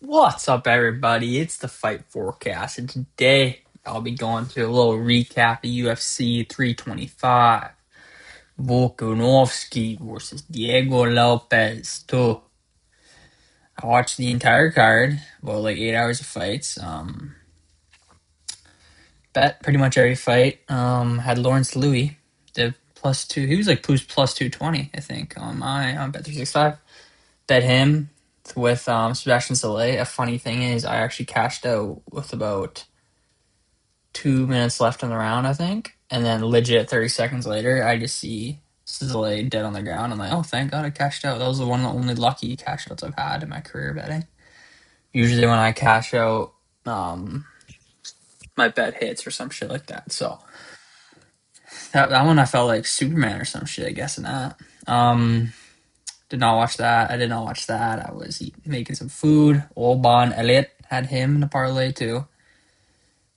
What's up, everybody? It's the Fight Forecast, and today I'll be going through a little recap of UFC 325. Volkanovski versus Diego Lopes. Too. I watched the entire card, about like 8 hours of fights. Bet pretty much every fight. Had Lawrence Louis, the plus two. He was like plus 220, I think, on Bet 365. Bet him with Sebastian Soleil. A funny thing is, I actually cashed out with about 2 minutes left in the round, I think. And then legit 30 seconds later, I just see Sizzle dead on the ground. I'm like, oh, thank God I cashed out. That was one of the only lucky cash outs I've had in my career betting. Usually when I cash out, my bet hits or some shit like that. So that one I felt like Superman or some shit, I guess, in that. Did not watch that. I did not watch that. I was making some food. Old Bon Elliott had him in the parlay too.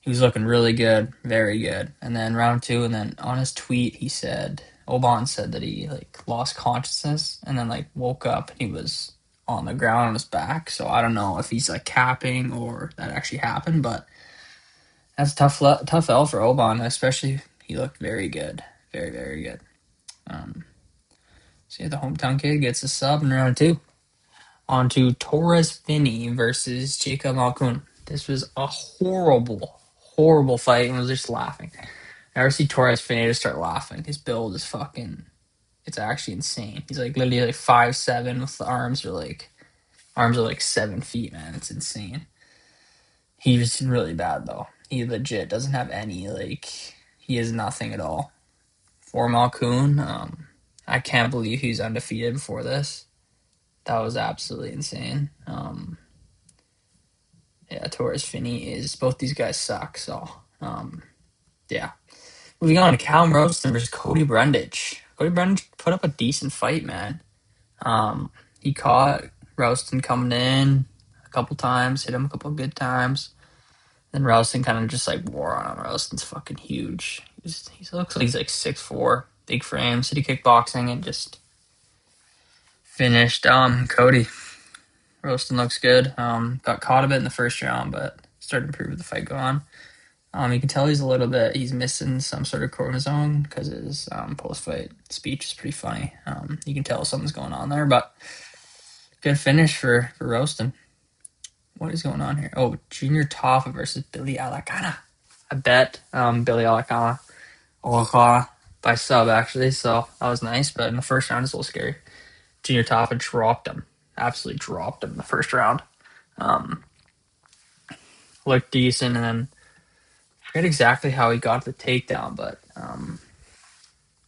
He was looking really good, very good. And then round two, and then on his tweet, he said, Oban said that he like lost consciousness and then like woke up and he was on the ground on his back. So I don't know if he's like capping or that actually happened, but that's tough L for Oban, especially he looked very good, very very good. So yeah, the hometown kid gets a sub in round two. On to Torres Finney versus Jacob Malkoun. This was a horrible fight, and I was just laughing. I never see Torres Finney to start laughing. His build is fucking. It's actually insane. He's like literally like 5'7" with the arms are like 7 feet, man. It's insane. He was really bad though. He legit doesn't have any like. He has nothing at all. For Malkoun, I can't believe he's undefeated before this. That was absolutely insane. Yeah, Torres Finney is both these guys suck. So, yeah. Moving on to Callum Roston versus Cody Brundage. Cody Brundage put up a decent fight, man. He caught Roston coming in a couple times, hit him a couple good times. Then Roston kind of just like wore on him. Roston's fucking huge. He looks like he's like 6'4", big frame, city kickboxing, and just finished Cody. Roston looks good. Got caught a bit in the first round, but started to improve with the fight going on. You can tell he's missing some sort of cortisone because his post-fight speech is pretty funny. You can tell something's going on there, but good finish for Roaston. What is going on here? Oh, Junior Toffa versus Billy Alacana. I bet Billy Alacana by sub, actually, so that was nice, but in the first round, it's a little scary. Junior Toffa dropped him. Absolutely dropped him in the first round. Looked decent, and then I forget exactly how he got the takedown, but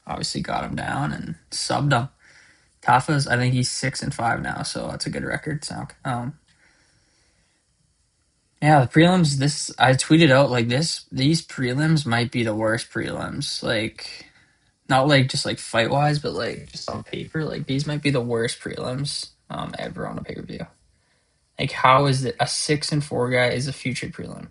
obviously got him down and subbed him. Tafa's, I think he's 6-5 now, so that's a good record. So, yeah, the prelims. This I tweeted out like this. These prelims might be the worst prelims. Like, not like just like fight wise, but like just on paper. Like these might be the worst prelims ever on a pay per view. Like, how is it a 6-4 guy is a future prelim?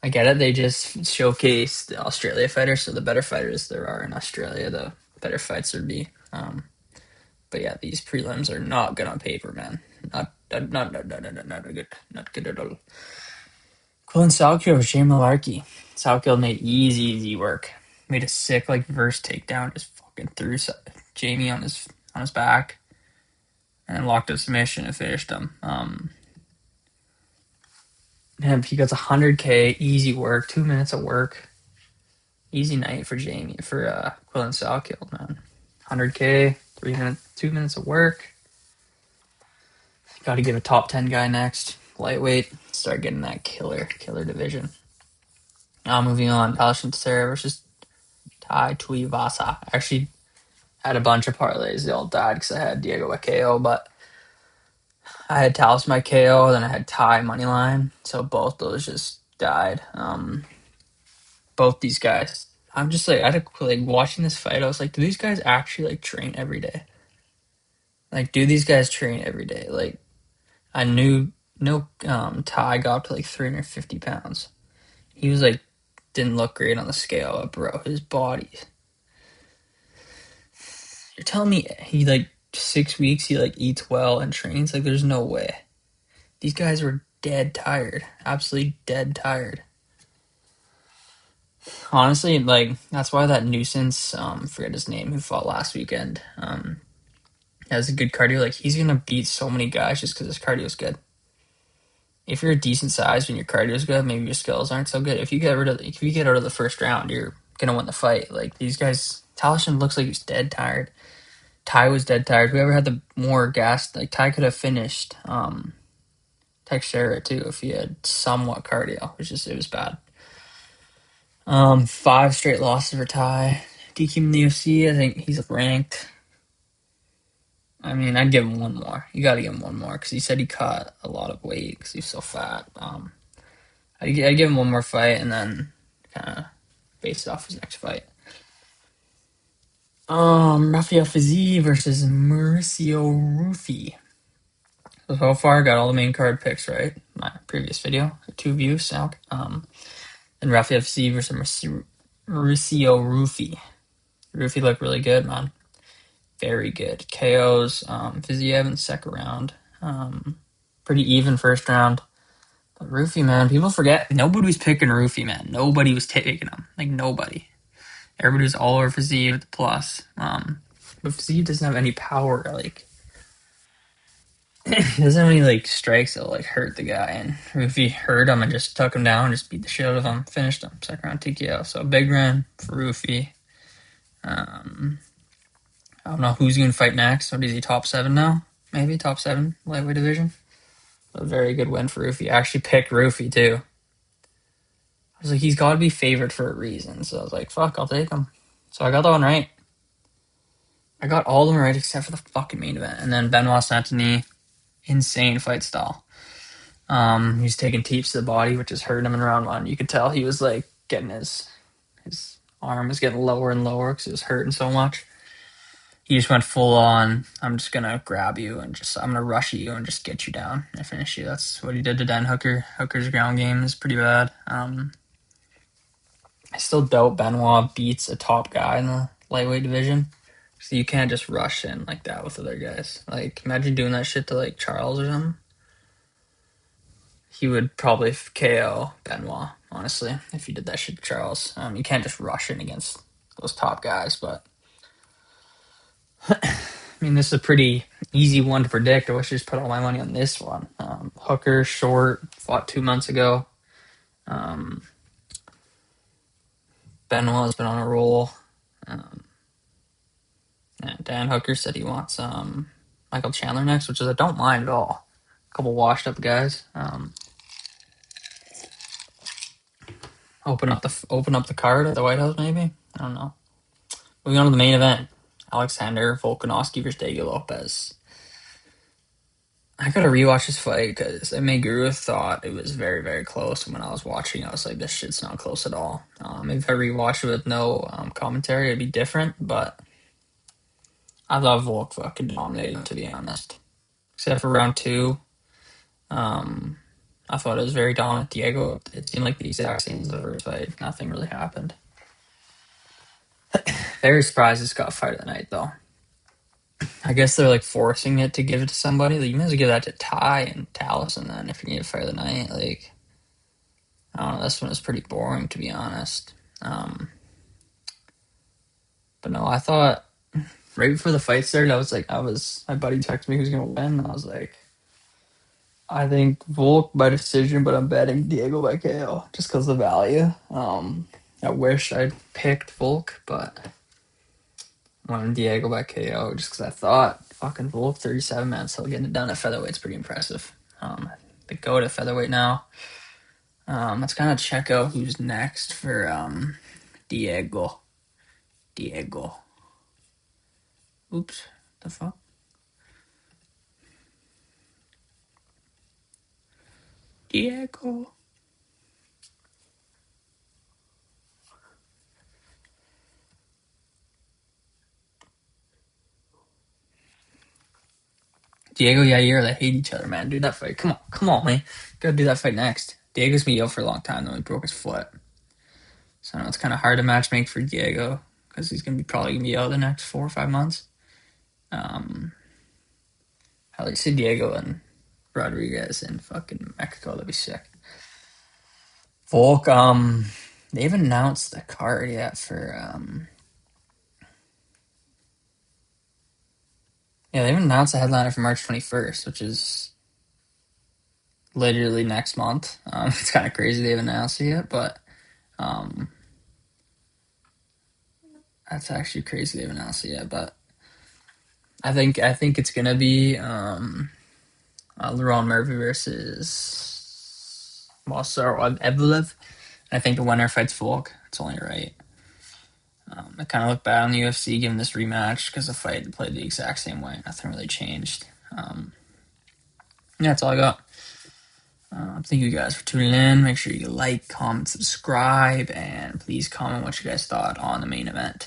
I get it. They just showcase the Australia fighters, so the better fighters there are in Australia, the better fights there'd be. But yeah, these prelims are not good on paper, man. Not good. Not good at all. Quillen Salkio with Jay Malarkey. Salkio made easy work. Made a sick like reverse takedown, just fucking threw Jamie on his back, and then locked a submission and finished him. And he gets 100K, easy work, 2 minutes of work. Easy night for Jamie, for Quillen Salkio, man. 100K, 2 minutes of work. Got to give a top 10 guy next. Lightweight, start getting that killer division. Now moving on, Palishan Teixeira versus Tai Tuivasa. I actually had a bunch of parlays. They all died because I had Diego by KO, but I had Talis my KO, then I had Tai moneyline. So both those just died. Both these guys. I'm just like, I had to, like watching this fight. I was like, do these guys actually like train every day? Like, do these guys train every day? Like, I knew Tai got up to like 350 pounds. He was like, didn't look great on the scale, but bro, his body. You're telling me he like 6 weeks he like eats well and trains? Like, there's no way. These guys were dead tired. Absolutely dead tired. Honestly, like, that's why that nuisance, forget his name, who fought last weekend, has a good cardio. Like, he's gonna beat so many guys just because his cardio is good. If you're a decent size and your cardio is good, maybe your skills aren't so good. If you get out of the first round, you're gonna win the fight. Like, these guys, Talisham looks like he's dead tired. Ty was dead tired. Whoever had the more gas, like Ty could have finished Teixeira too if he had somewhat cardio. It was bad. 5 straight losses for Ty. DQ in the UFC, I think he's ranked. I mean, I'd give him one more. You got to give him one more because he said he cut a lot of weight because he's so fat. I'd give him one more fight and then kind of base it off his next fight. Rafael Fiziev versus Mauricio Rufy. So far, I got all the main card picks right. My previous video, 2 views now. And Rafael Fiziev versus Mauricio Rufy. Rufy looked really good, man. Very good. KOs. Fiziev in the second round. Pretty even first round. But Rufy, man, people forget. Nobody was picking Rufy, man. Nobody was taking him. Like, nobody. Everybody was all over Fiziev with the plus. But Fiziev doesn't have any power, like... He doesn't have any, like, strikes that'll, like, hurt the guy. And Rufy hurt him and just took him down and just beat the shit out of him. Finished him. Second round TKO. So, big run for Rufy. I don't know who's going to fight next. What is he, top 7 now? Maybe top 7 lightweight division. A very good win for Rufy. I actually picked Rufy, too. I was like, he's got to be favored for a reason. So I was like, fuck, I'll take him. So I got that one right. I got all of them right except for the fucking main event. And then Benoit Saint-Denis, insane fight style. He's taking teeps to the body, which is hurting him in round 1. You could tell he was like getting his arm was getting lower and lower because it was hurting so much. He just went full on. I'm just gonna grab you and I'm gonna rush you and just get you down and finish you. That's what he did to Dan Hooker. Hooker's ground game is pretty bad. I still doubt Benoit beats a top guy in the lightweight division. So you can't just rush in like that with other guys. Like, imagine doing that shit to, like, Charles or something. He would probably KO Benoit, honestly, if he did that shit to Charles. You can't just rush in against those top guys, but... I mean, this is a pretty easy one to predict. I wish I just put all my money on this one. Hooker, short, fought 2 months ago. Benoit's been on a roll. Dan Hooker said he wants Michael Chandler next, which is I don't mind at all. A couple washed up guys. Open up the card at the White House, maybe. I don't know. Moving on to the main event: Alexander Volkanovski versus Diego Lopes. I gotta rewatch this fight because Meguru thought it was very, very close. When I was watching, I was like, "This shit's not close at all." If I rewatch it with no commentary, it'd be different. But I thought Volk fucking dominated, to be honest. Except for round 2. I thought it was very dominant. Diego, it seemed like the exact same as the first fight. Nothing really happened. Very surprised this got fight of the night, though. I guess they're, like, forcing it to give it to somebody. Like, you might as well give that to Ty and Taliesin, then, if you need a fight of the night. Like, I don't know, this one was pretty boring, to be honest. But no, I thought, right before the fight started, my buddy texted me who's going to win, and I was like, I think Volk by decision, but I'm betting Diego by KO just because of the value. I wish I'd picked Volk, but I wanted Diego by KO just because I thought fucking Volk 37 minutes, he'll get it done at featherweight's pretty impressive. They go to featherweight now. Let's kind of check out who's next for Diego. Oops, the fuck? Diego. Diego Yair, they hate each other, man. Do that fight. Come on, man. Gotta do that fight next. Diego's been out for a long time, though. He broke his foot. So I know it's kind of hard to matchmake for Diego because he's probably gonna be out the next 4 or 5 months. I like to see Diego and Rodriguez in fucking Mexico. That'd be sick. Volk, they haven't announced the card yet for yeah, they haven't announced the headliner for March 21st, which is literally next month. It's kind of crazy they haven't announced it yet, but that's actually crazy they haven't announced it yet. But I think it's gonna be Laurent Murphy versus Mossar Evlev. I think the winner fights Volk. It's only right. I kind of look bad on the UFC giving this rematch because the fight played the exact same way. Nothing really changed. Yeah, that's all I got. Thank you guys for tuning in. Make sure you like, comment, subscribe, and please comment what you guys thought on the main event.